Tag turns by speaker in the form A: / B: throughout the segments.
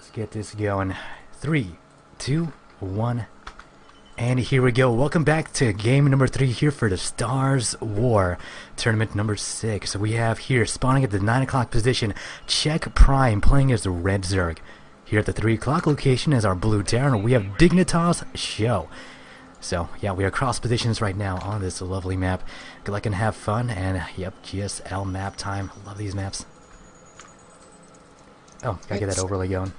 A: Let's get this going. 3, 2, 1, and here we go. Welcome back to game number 3 here for the Stars War tournament number 6. So we have here spawning at the 9 o'clock position Czech Prime playing as the Red Zerg. Here at the 3 o'clock location is our Blue Terran. We have Dignitas Sjow. So yeah, we are cross positions right now on this lovely map. Good luck and have fun. And yep, GSL map time. Love these maps. Oh, gotta get that overlay going.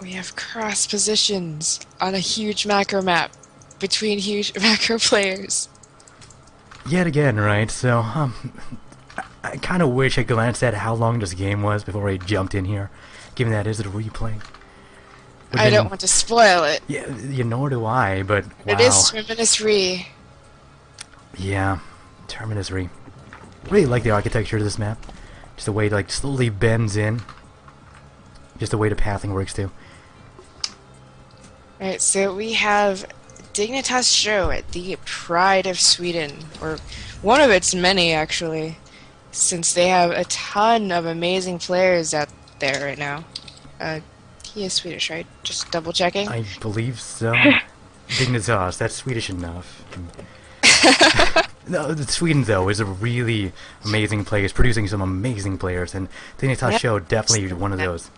B: We have cross positions on a huge macro map between huge macro players.
A: Yet again, right? So, I kind of wish I glanced at how long this game was before I jumped in here, given that it is a replay.
B: I don't want to spoil it.
A: Yeah, nor do I, but wow.
B: It is Terminus Re.
A: Yeah, Terminus Re. Really like the architecture of this map. Just the way it like slowly bends in. Just the way the pathing works too.
B: Alright, so we have Dignitas Sjow at the Pride of Sweden, or one of its many actually, since they have a ton of amazing players out there right now. He is Swedish, right? Just double checking.
A: I believe so. Dignitas, that's Swedish enough. No, Sweden though is a really amazing place, producing some amazing players, and Dignitas Sjow definitely one of those.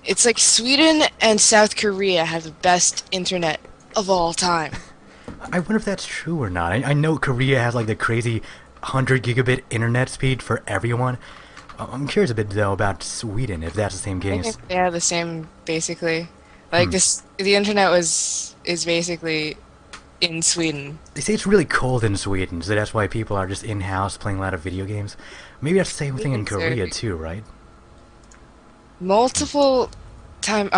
B: It's like Sweden and South Korea have the best internet of all time.
A: I wonder if that's true or not. I know Korea has like the crazy 100 gigabit internet speed for everyone. I'm curious a bit though about Sweden, if that's the same case.
B: I think they have the same, basically. Like the internet is basically in Sweden.
A: They say it's really cold in Sweden, so that's why people are just in-house playing a lot of video games. Maybe that's the same thing in Korea too, right?
B: Multiple time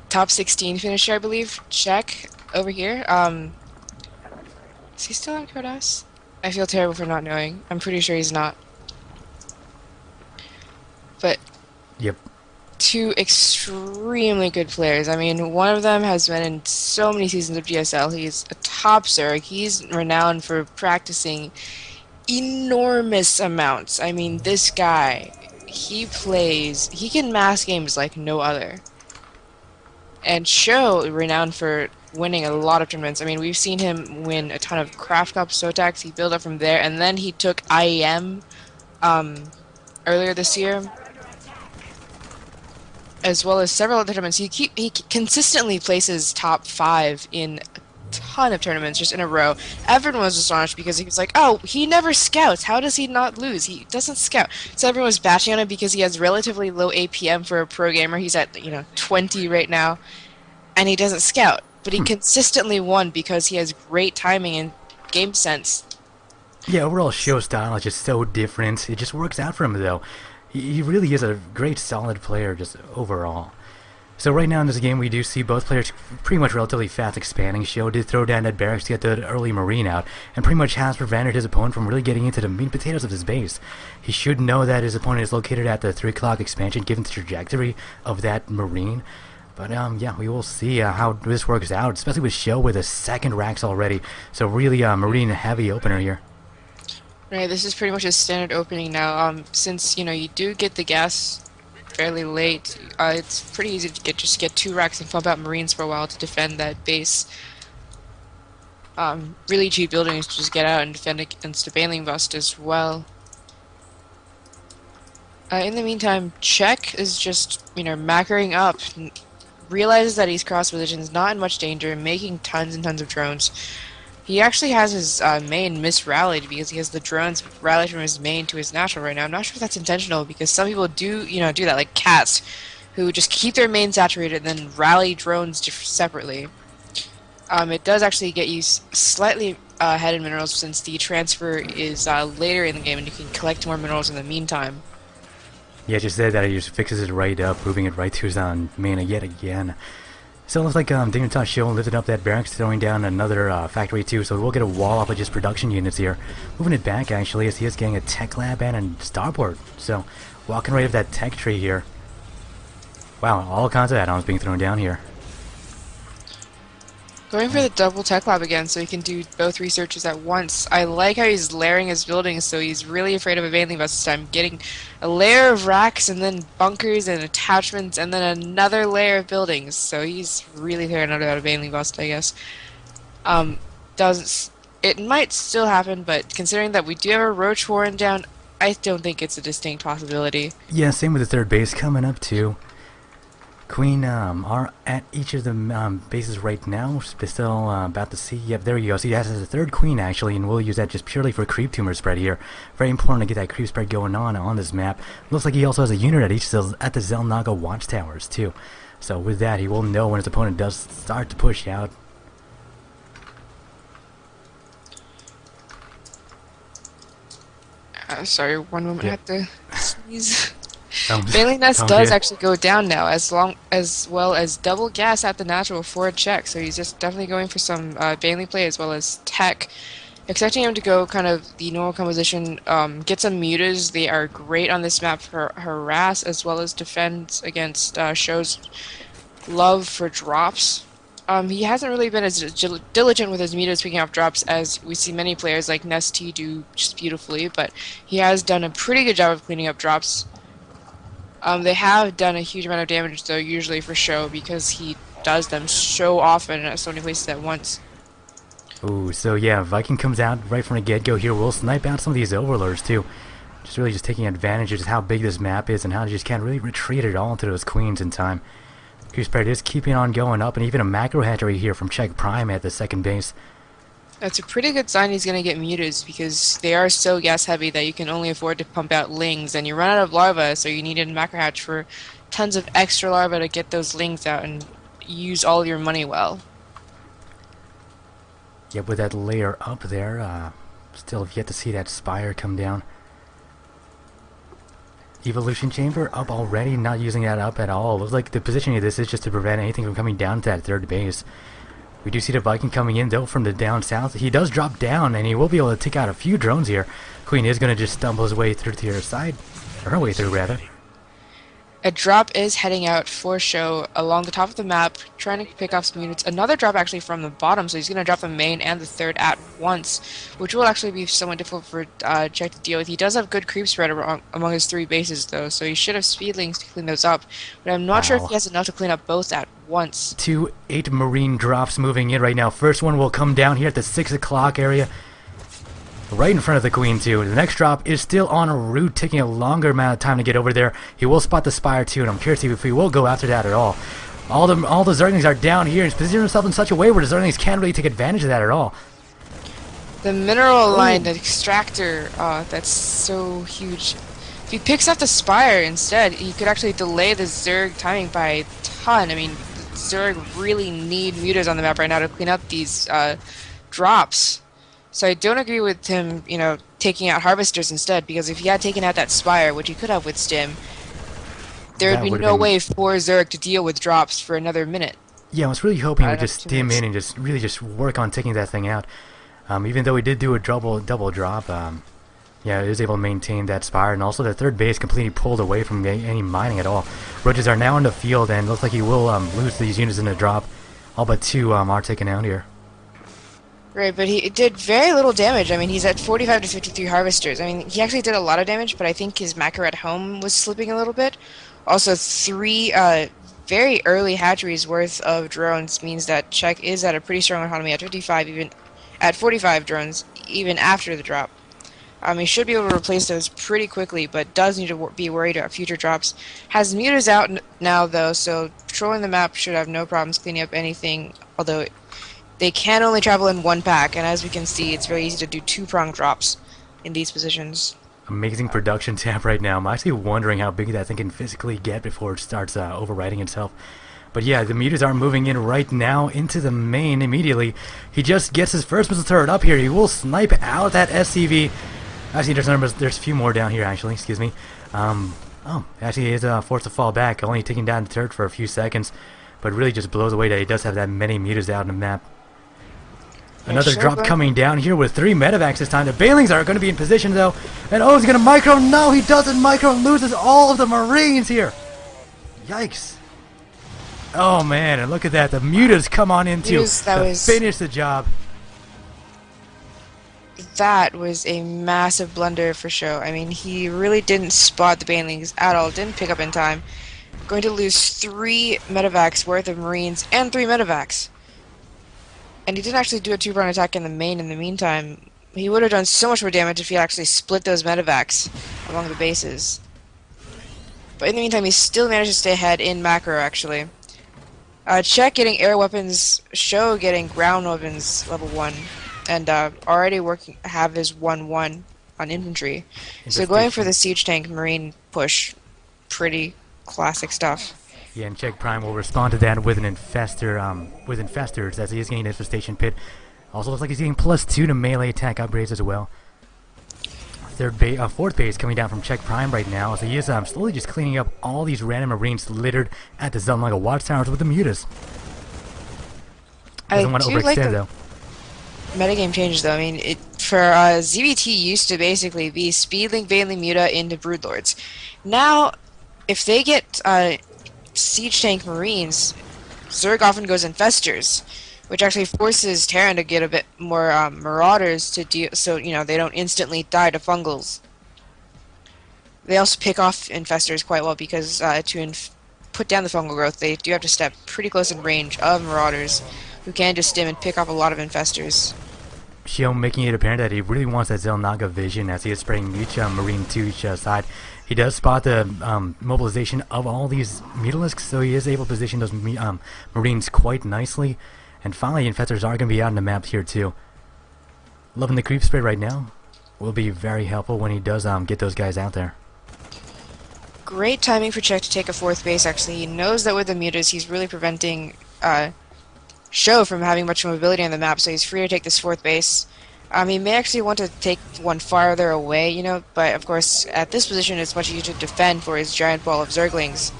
B: top 16 finisher, I believe. Czech over here. Is he still on Kronos? I feel terrible for not knowing. I'm pretty sure he's not. But
A: yep.
B: Two extremely good players. I mean, one of them has been in so many seasons of GSL. He's a top Zerg. He's renowned for practicing enormous amounts. I mean, this guy, he can mass games like no other. And Sjow, renowned for winning a lot of tournaments. I mean, we've seen him win a ton of Craft Cup, SOTAX. He built up from there, and then he took IEM earlier this year, as well as several other tournaments. He consistently places top 5 in a ton of tournaments just in a row. Everyone was astonished because he was like, oh, he never scouts. How does he not lose? He doesn't scout. So everyone was bashing on him because he has relatively low APM for a pro gamer. He's at 20 right now, and he doesn't scout. But he consistently won because he has great timing and game sense.
A: Yeah, overall Sjow style is just so different. It just works out for him though. He really is a great solid player just overall. So right now in this game we do see both players pretty much relatively fast expanding. Sjow did throw down that barracks to get the early marine out, and pretty much has prevented his opponent from really getting into the meat and potatoes of his base. He should know that his opponent is located at the 3 o'clock expansion given the trajectory of that marine. But yeah, we will see how this works out, especially with Sjow with a second racks already. So really marine heavy opener here.
B: Right, this is pretty much a standard opening now. Since you do get the gas fairly late, it's pretty easy to just get 2 racks and pump out marines for a while to defend that base. Really cheap buildings to just get out and defend against a Baneling bust as well. In the meantime, Czech is just macroing up, realizes that he's cross positions, not in much danger, making tons and tons of drones. He actually has his main misrallied because he has the drones rallied from his main to his natural right now. I'm not sure if that's intentional because some people do that, like cats, who just keep their main saturated and then rally drones separately. It does actually get you slightly ahead in minerals since the transfer is later in the game and you can collect more minerals in the meantime.
A: Yeah, just said that he just fixes it right up, moving it right to his mana yet again. So it looks like Dignitas Sjow lifted up that barracks, throwing down another factory too, so we'll get a wall off of just production units here. Moving it back actually as he is getting a tech lab and a starport. So walking right up that tech tree here. Wow, all kinds of add-ons being thrown down here.
B: Going for the double tech lab again so he can do both researches at once. I like how he's layering his buildings, so he's really afraid of a Vanley bus this time. Getting a layer of racks and then bunkers and attachments and then another layer of buildings. So he's really paranoid about a Vanley bust, I guess. It might still happen, but considering that we do have a Roach Warren down, I don't think it's a distinct possibility.
A: Yeah, same with the third base coming up too. Queen are at each of the bases right now. We're still about to see. Yep, there you go. So he has a third queen actually, and we'll use that just purely for creep tumor spread here. Very important to get that creep spread going on this map. Looks like he also has a unit at each at the Zelnaga watchtowers too. So with that, he will know when his opponent does start to push out.
B: Sorry, one moment, I have to sneeze.
A: Bailey
B: Nest does actually go down now, as well as double gas at the natural for a check. So he's just definitely going for some Bailey play as well as tech. Expecting him to go kind of the normal composition, get some mutas. They are great on this map for harass as well as defend against Show's love for drops. He hasn't really been as diligent with his mutas picking up drops as we see many players like Nesty do just beautifully, but he has done a pretty good job of cleaning up drops. They have done a huge amount of damage though, usually for Sjow, because he does them so often at so many places at once.
A: Ooh, so yeah, Viking comes out right from the get-go here. We'll snipe out some of these overlords too. Just really just taking advantage of just how big this map is and how you just can't really retreat at all into those queens in time. Creep spread is keeping on going up, and even a macro hatchery here from Czech Prime at the second base.
B: That's a pretty good sign he's going to get mutas, because they are so gas heavy that you can only afford to pump out lings, and you run out of larvae, so you need a macro hatch for tons of extra larvae to get those lings out and use all your money well.
A: Yeah, with that layer up there, still have yet to see that spire come down. Evolution chamber up already, not using that up at all. Looks like the positioning of this is just to prevent anything from coming down to that third base. We do see the Viking coming in though from the down south. He does drop down and he will be able to take out a few drones here. Queen is going to just stumble his way through to the other side. Or her way through rather.
B: A drop is heading out for Sjow along the top of the map, trying to pick off some units. Another drop actually from the bottom, so he's going to drop the main and the third at once, which will actually be somewhat difficult for Czech to deal with. He does have good creep spread among his three bases, though, so he should have speedlings to clean those up, but I'm not sure if he has enough to clean up both at once.
A: 2 8 marine drops moving in right now. First one will come down here at the 6 o'clock area. Right in front of the queen too. The next drop is still en route, taking a longer amount of time to get over there. He will spot the spire too, and I'm curious if he will go after that at all. All the Zerglings are down here. He's positioned himself in such a way where the Zerglings can't really take advantage of that at all.
B: The mineral line, the extractor, that's so huge. If he picks up the spire instead, he could actually delay the Zerg timing by a ton. I mean, Zerg really need mutas on the map right now to clean up these drops. So I don't agree with him, taking out harvesters instead, because if he had taken out that spire, which he could have with Stim, there would be no way for Zerg to deal with drops for another minute.
A: Yeah, I was really hoping he would just Stim in and just really just work on taking that thing out. Even though he did do a double drop, yeah, he was able to maintain that spire, and also the third base completely pulled away from any mining at all. Roaches are now in the field, and looks like he will lose these units in the drop. All but 2 are taken out here.
B: Right, but he did very little damage. I mean, he's at 45 to 53 harvesters. I mean, he actually did a lot of damage, but I think his macro at home was slipping a little bit. Also, 3 very early hatcheries worth of drones means that Czech is at a pretty strong economy at 55, even at 45 drones, even after the drop. He should be able to replace those pretty quickly, but does need to be worried about future drops. Has mutas out now, though, so patrolling the map should have no problems cleaning up anything, although they can only travel in one pack, and as we can see, it's very easy to do 2-prong drops in these positions.
A: Amazing production tab right now. I'm actually wondering how big that thing can physically get before it starts overriding itself. But yeah, the mutas are moving in right now into the main immediately. He just gets his first missile turret up here. He will snipe out that SCV. Actually, there's a few more down here, actually. Excuse me. Actually, he is forced to fall back, only taking down the turret for a few seconds. But really just blows away that he does have that many mutas out on the map. Another drop coming down here with 3 medevacs this time. The Bailings are going to be in position though. And oh, he's going to micro. No, he doesn't micro and loses all of the Marines here. Yikes. Oh man, and look at that. The mutas come on in to finish the job.
B: That was a massive blunder for Sjow. I mean, he really didn't spot the banelings at all. Didn't pick up in time. Going to lose 3 medevacs worth of Marines and 3 medevacs. And he didn't actually do a 2-front attack in the main in the meantime. He would have done so much more damage if he actually split those medevacs along the bases. But in the meantime, he still managed to stay ahead in macro, actually. Czech getting air weapons, Sjow getting ground weapons level 1, and already have his 1-1 on infantry. So going for the siege tank marine push, pretty classic stuff.
A: Yeah, and Czech Prime will respond to that with an infestor, with infestors, as he is getting infestation pit. Also looks like he's getting +2 to melee attack upgrades as well. Fourth base coming down from Czech Prime right now, so he is slowly just cleaning up all these random marines littered at the Zelnaga watchtowers with the mutas. Doesn't want to overextend though.
B: Metagame changes though. I mean, for ZVT used to basically be Speedlink, Baneling, Muta into Broodlords. Now, if they get siege tank marines, Zerg often goes infestors, which actually forces Terran to get a bit more marauders to deal, so they don't instantly die to fungals. They also pick off infestors quite well because to put down the fungal growth, they do have to step pretty close in range of marauders, who can just stim and pick off a lot of infestors.
A: Sjow making it apparent that he really wants that Zelnaga vision as he is spreading each marine to each side. He does spot the mobilization of all these mutalisks, so he is able to position those marines quite nicely. And finally, infestors are going to be out on the map here too. Loving the creep spread right now. Will be very helpful when he does get those guys out there.
B: Great timing for Czech to take a 4th base, actually. He knows that with the mutas, he's really preventing Sjow from having much mobility on the map, so he's free to take this 4th base. He may actually want to take one farther away, but of course, at this position, it's much easier to defend for his giant ball of Zerglings.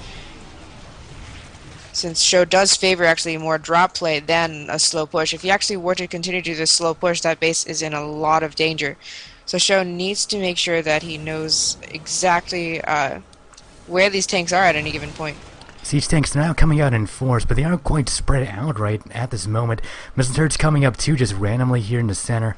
B: Since Sjow does favor actually more drop play than a slow push. If he actually were to continue to do this slow push, that base is in a lot of danger. So Sjow needs to make sure that he knows exactly where these tanks are at any given point.
A: Siege tanks now coming out in force, but they aren't quite spread out right at this moment. Missile turrets coming up too, just randomly here in the center.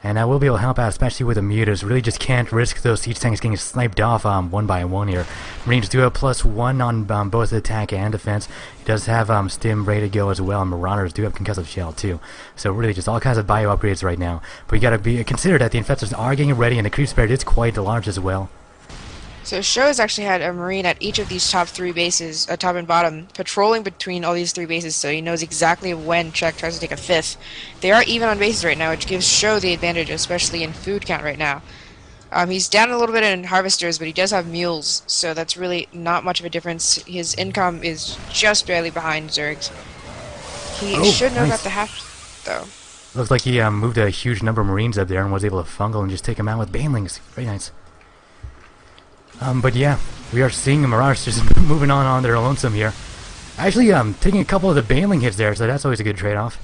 A: And I will be able to help out, especially with the mutas. Really just can't risk those siege tanks getting sniped off one by one here. Marines do have +1 on both attack and defense. He does have stim ready to go as well, and marauders do have concussive shell too. So really just all kinds of bio upgrades right now. But you gotta be consider that the infestors are getting ready, and the creep spread is quite large as well.
B: So Sjow has actually had a marine at each of these top 3 bases, top and bottom, patrolling between all these 3 bases, so he knows exactly when Czech tries to take a 5th. They are even on bases right now, which gives Sjow the advantage, especially in food count right now. He's down a little bit in harvesters, but he does have mules, so that's really not much of a difference. His income is just barely behind Zerg's. He should know about the half, though.
A: Looks like he moved a huge number of marines up there and was able to fungal and just take them out with banelings. Very nice. But yeah, we are seeing the Marauders just moving on their lonesome here. Actually, taking a couple of the Baneling hits there, so that's always a good trade-off.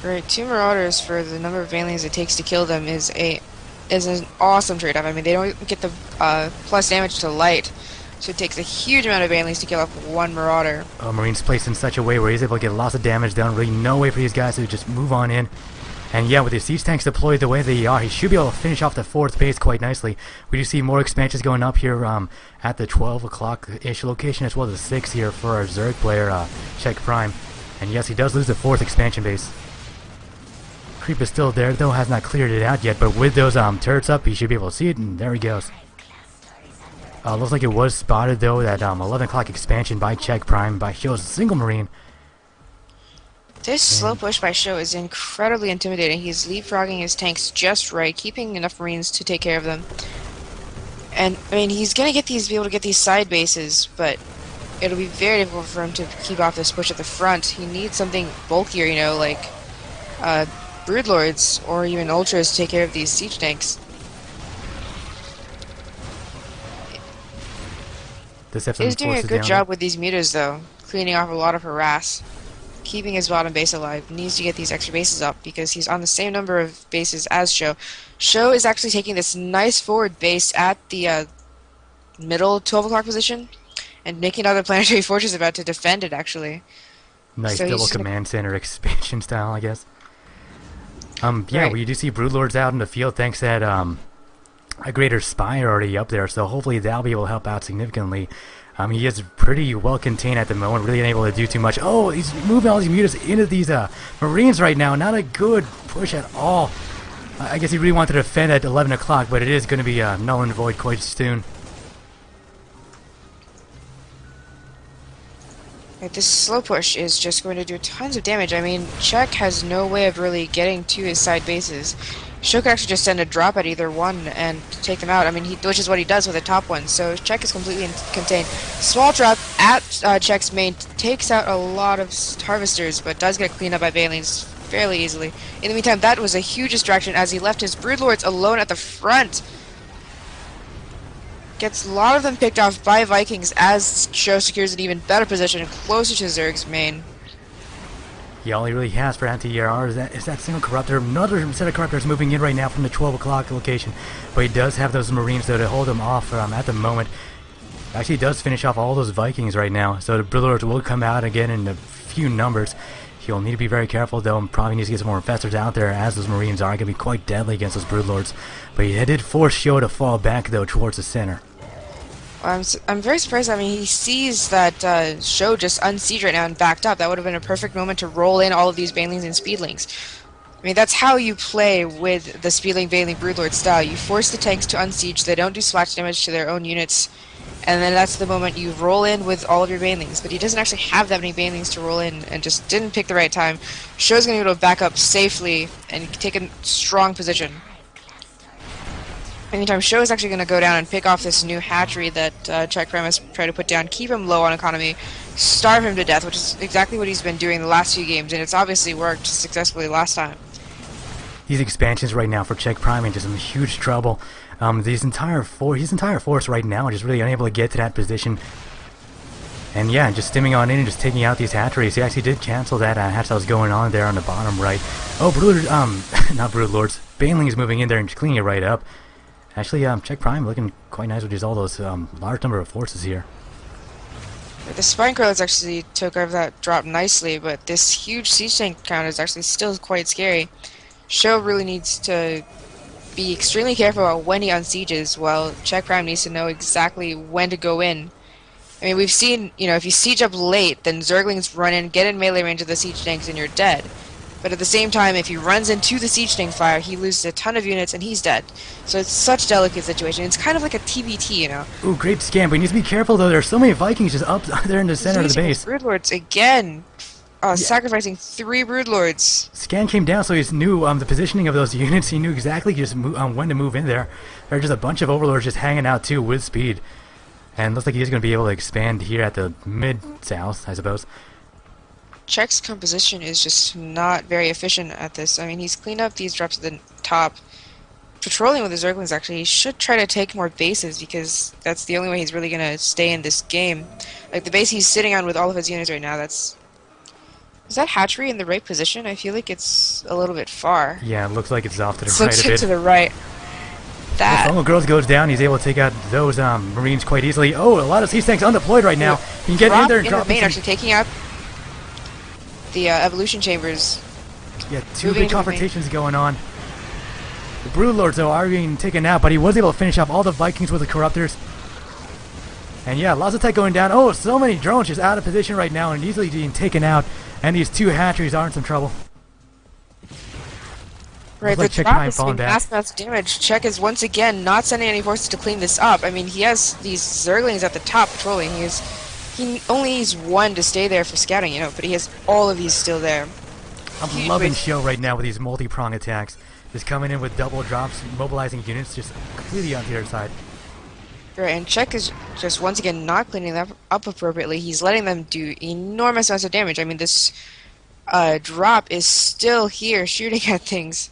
B: Right, 2 Marauders for the number of Banelings it takes to kill them is an awesome trade-off. I mean, they don't get the plus damage to light, so it takes a huge amount of Banelings to kill off 1 Marauder.
A: Marine's placed in such a way where he's able to get lots of damage down. Really no way for these guys to just move on in. And yeah, with his siege tanks deployed the way they are, he should be able to finish off the 4th base quite nicely. We do see more expansions going up here at the 12 o'clock-ish location, as well as the 6 here for our Zerg player, Czech Prime. And yes, he does lose the 4th expansion base. Creep is still there, though, has not cleared it out yet, but with those turrets up, he should be able to see it, and there he goes. Looks like it was spotted, though, that 11 o'clock expansion by Czech Prime by Sjow's single marine.
B: This slow push by Sjow is incredibly intimidating. He's leapfrogging his tanks just right, keeping enough marines to take care of them. And I mean, he's gonna be able to get these side bases, but it'll be very difficult for him to keep off this push at the front. He needs something bulkier, like Broodlords or even Ultras to take care of these siege tanks. He's doing a good job with these mutas, though, cleaning off a lot of harass. Keeping his bottom base alive, needs to get these extra bases up because he's on the same number of bases as Sjow. Sjow is actually taking this nice forward base at the middle 12 o'clock position, and making another planetary fortress about to defend it, actually.
A: Nice
B: So he's
A: double
B: just gonna...
A: command center expansion style, I guess. Yeah,
B: Right.
A: we do see Broodlords out in the field thanks to that, a greater spire already up there, so hopefully that'll be able to help out significantly. He is pretty well contained at the moment, really unable to do too much. Oh, he's moving all these mutants into these Marines right now. Not a good push at all. I guess he really wanted to defend at 11 o'clock, but it is going to be null and void quite soon.
B: Right, this slow push is just going to do tons of damage. I mean, Czech has no way of really getting to his side bases. Sjow could actually just send a drop at either one and take them out. I mean, which is what he does with the top one. So Czech is completely contained. Small drop at Czech's main takes out a lot of harvesters, but does get cleaned up by Banelings fairly easily. In the meantime, that was a huge distraction as he left his Broodlords alone at the front. Gets a lot of them picked off by Vikings as Sjow secures an even better position closer to Zerg's main.
A: Yeah, all he really has for anti-ER is that single corruptor. Another set of corruptors moving in right now from the 12 o'clock location. But he does have those Marines, though, to hold him off at the moment. Actually, he does finish off all those Vikings right now. So the Broodlords will come out again in a few numbers. He'll need to be very careful, though, and probably needs to get some more infestors out there, as those Marines are going to be quite deadly against those Broodlords. But he did force Sjow to fall back, though, towards the center.
B: I'm very surprised. I mean, he sees that Sjow just unsieged right now and backed up. That would have been a perfect moment to roll in all of these Banelings and Speedlings. I mean, that's how you play with the Speedling, Baneling, Broodlord style. You force the tanks to unsiege, they don't do splash damage to their own units, and then that's the moment you roll in with all of your Banelings. But he doesn't actually have that many Banelings to roll in, and just didn't pick the right time. Sjow's going to be able to back up safely and take a strong position. Meantime, Sjow is actually going to go down and pick off this new hatchery that Czech Prime has tried to put down, keep him low on economy, starve him to death, which is exactly what he's been doing the last few games, and it's obviously worked successfully last time.
A: These expansions right now for Czech Prime are just in huge trouble. His entire force right now is just really unable to get to that position. And yeah, just stimming on in and just taking out these hatcheries. He actually did cancel that hatch that was going on there on the bottom right. Oh, not Broodlords. Banelings moving in there and just cleaning it right up. Actually, Czech Prime looking quite nice with just all those large number of forces here.
B: The Spine Crawlers actually took over that drop nicely, but this huge siege tank count is actually still quite scary. Sjow really needs to be extremely careful about when he unsieges, while Czech Prime needs to know exactly when to go in. I mean, we've seen, if you siege up late, then Zerglings run in, get in melee range of the siege tanks, and you're dead. But at the same time, if he runs into the siege tank fire, he loses a ton of units and he's dead. So it's such a delicate situation. It's kind of like a TBT,
A: Ooh, great scam, but he needs to be careful, though. There's so many Vikings just up there in the center of the base.
B: Broodlords again. Sacrificing 3 Broodlords.
A: Scan came down, so he knew the positioning of those units. He knew exactly just when to move in there. There are just a bunch of Overlords just hanging out, too, with speed. And looks like he's going to be able to expand here at the mid-south, I suppose.
B: Czech's composition is just not very efficient at this. I mean, he's cleaned up these drops at the top. Patrolling with the Zerglings, actually, he should try to take more bases because that's the only way he's really going to stay in this game. Like, the base he's sitting on with all of his units right now, that's... Is that hatchery in the right position? I feel like it's a little bit far.
A: Yeah, it looks like it's off to the
B: It
A: right
B: looks
A: a bit.
B: to the right. That...
A: The Funnel Girls goes down, he's able to take out those Marines quite easily. Oh, a lot of siege tanks undeployed right now. He can get in there and drop
B: the main, actually taking out the evolution chambers.
A: Yeah, two big confrontations going on. The Broodlords, though, are being taken out, but he was able to finish off all the Vikings with the Corruptors. And yeah, lots of tech going down. Oh, so many drones just out of position right now and easily being taken out. And these 2 hatcheries are in some trouble.
B: Right,
A: like
B: the drop is doing mass damage. Czech is once again not sending any forces to clean this up. I mean, he has these Zerglings at the top patrolling. He only needs 1 to stay there for scouting, but he has all of these still there.
A: I'm loving Sjow right now with these multi-prong attacks. Just coming in with double drops, mobilizing units just completely onto their side.
B: Right, and Czech is just once again not cleaning that up appropriately. He's letting them do enormous amounts of damage. I mean, this drop is still here shooting at things.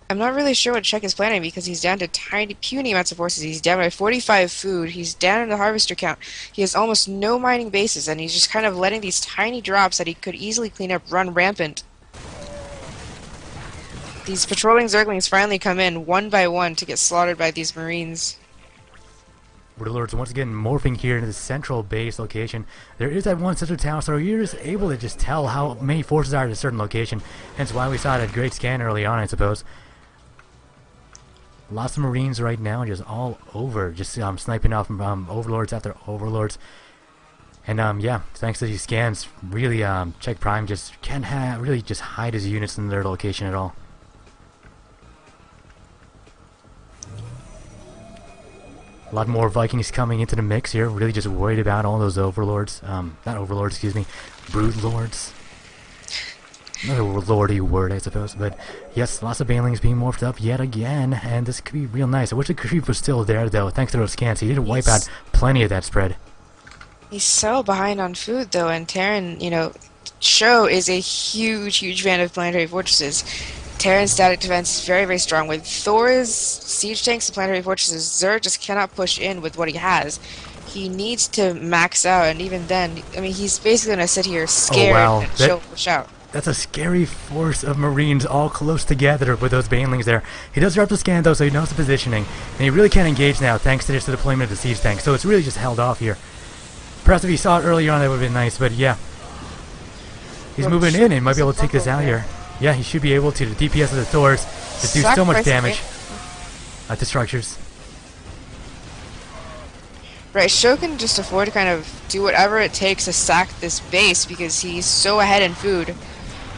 B: I'm not really sure what Czech is planning because he's down to tiny, puny amounts of forces. He's down by 45 food. He's down in the harvester count. He has almost no mining bases, and he's just kind of letting these tiny drops that he could easily clean up run rampant. These patrolling Zerglings finally come in one by one to get slaughtered by these Marines.
A: Warlords once again morphing here into the central base location. There is that one central tower, so you're just able to just tell how many forces are at a certain location. Hence why we saw that great scan early on, I suppose. Lots of Marines right now, just all over, just sniping off overlords after overlords. And yeah, thanks to these scans, really Czech Prime just can't really just hide his units in their location at all. A lot more Vikings coming into the mix here, really just worried about all those overlords, not overlords, excuse me, brood lords. Another lordy word, I suppose, but yes, lots of banelings being morphed up yet again, and this could be real nice. I wish the creep was still there, though, thanks to those scans. He did wipe out plenty of that spread.
B: He's so behind on food, though, and Terran, you know, Sjow is a huge, huge fan of planetary fortresses. Terran's static defense is very, very strong. With Thor's siege tanks and planetary fortresses, Xur just cannot push in with what he has. He needs to max out, and even then, I mean, he's basically going to sit here scared and Sjow push out.
A: That's a scary force of Marines all close together with those banelings there. He does drop the scan, though, so he knows the positioning, and he really can't engage now thanks to just the deployment of the siege tank, so it's really just held off here. Perhaps if he saw it earlier on, that would have been nice, but yeah. He's moving in and might be able to take this out here. Yeah, he should be able to. The DPS of the Thors just do so much damage to structures.
B: Right, Sjow can just afford to kind of do whatever it takes to sack this base because he's so ahead in food.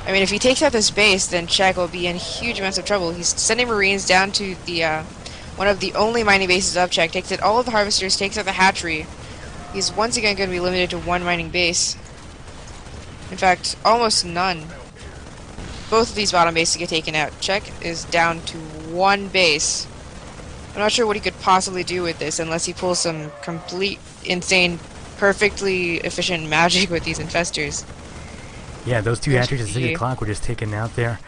B: I mean, if he takes out this base, then Czech will be in huge amounts of trouble. He's sending Marines down to the one of the only mining bases of Czech, takes out all of the harvesters, takes out the hatchery. He's once again going to be limited to one mining base. In fact, almost none. Both of these bottom bases get taken out. Czech is down to one base. I'm not sure what he could possibly do with this unless he pulls some complete, insane, perfectly efficient magic with these infestors.
A: Yeah, those two hatcheries at 6 o'clock were just taken out there.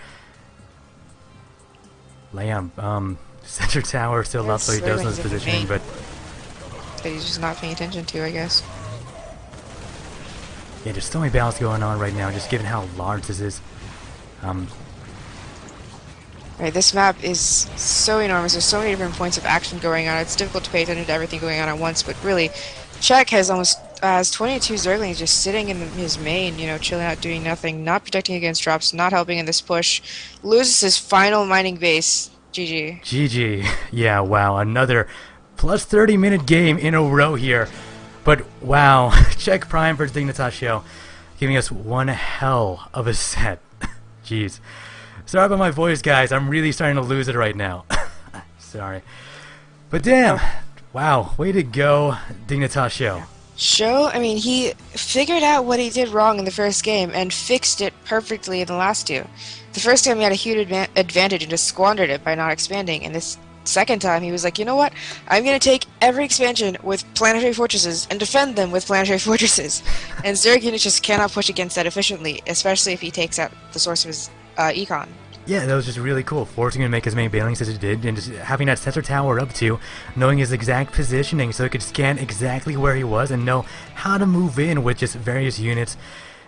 A: Liam, center tower still up, so he does know his positioning, but
B: he's just not paying attention to, I guess.
A: Yeah, there's so many battles going on right now, just given how large this is.
B: Right, this map is so enormous. There's so many different points of action going on. It's difficult to pay attention to everything going on at once, but really, Czech has has 22 Zerglings just sitting in his main, you know, chilling out, doing nothing, not protecting against drops, not helping in this push. Loses his final mining base. GG.
A: GG. Yeah, wow, another plus 30-minute game in a row here. But wow, Czech Prime versus Dignitas Sjow, giving us one hell of a set. Jeez. Sorry about my voice, guys. I'm really starting to lose it right now. Sorry. But damn. Wow. Way to go, Dignitas Sjow.
B: Sjow, I mean, he figured out what he did wrong in the first game and fixed it perfectly in the last two. The first time he had a huge advantage and just squandered it by not expanding. And this second time he was like, you know what? I'm going to take every expansion with planetary fortresses and defend them with planetary fortresses. And Zerg units just cannot push against that efficiently, especially if he takes out the source of his econ.
A: Yeah, that was just really cool. Forcing him to make as many banelings as it did, and just having that center tower up to, knowing his exact positioning so he could scan exactly where he was and know how to move in with just various units.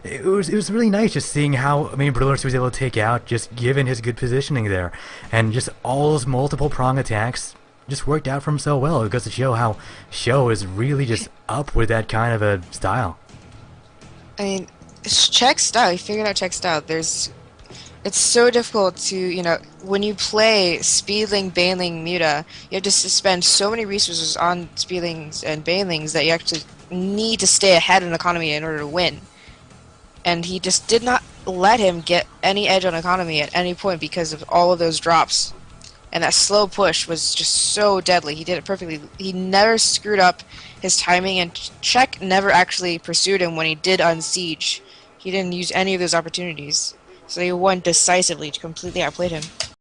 A: It was really nice just seeing how many Broodlords he was able to take out, just given his good positioning there. And just all those multiple prong attacks just worked out for him so well. It goes to show how Sjow is really just up with that kind of a style.
B: I mean, Czech's style, he figured out Czech's style. It's so difficult to, you know, when you play Speedling, Baneling, Muta, you have to spend so many resources on Speedlings and Banelings that you actually need to stay ahead in economy in order to win. And he just did not let him get any edge on economy at any point because of all of those drops. And that slow push was just so deadly. He did it perfectly. He never screwed up his timing, and Czech never actually pursued him when he did unsiege. He didn't use any of those opportunities. So he won decisively, completely outplayed him.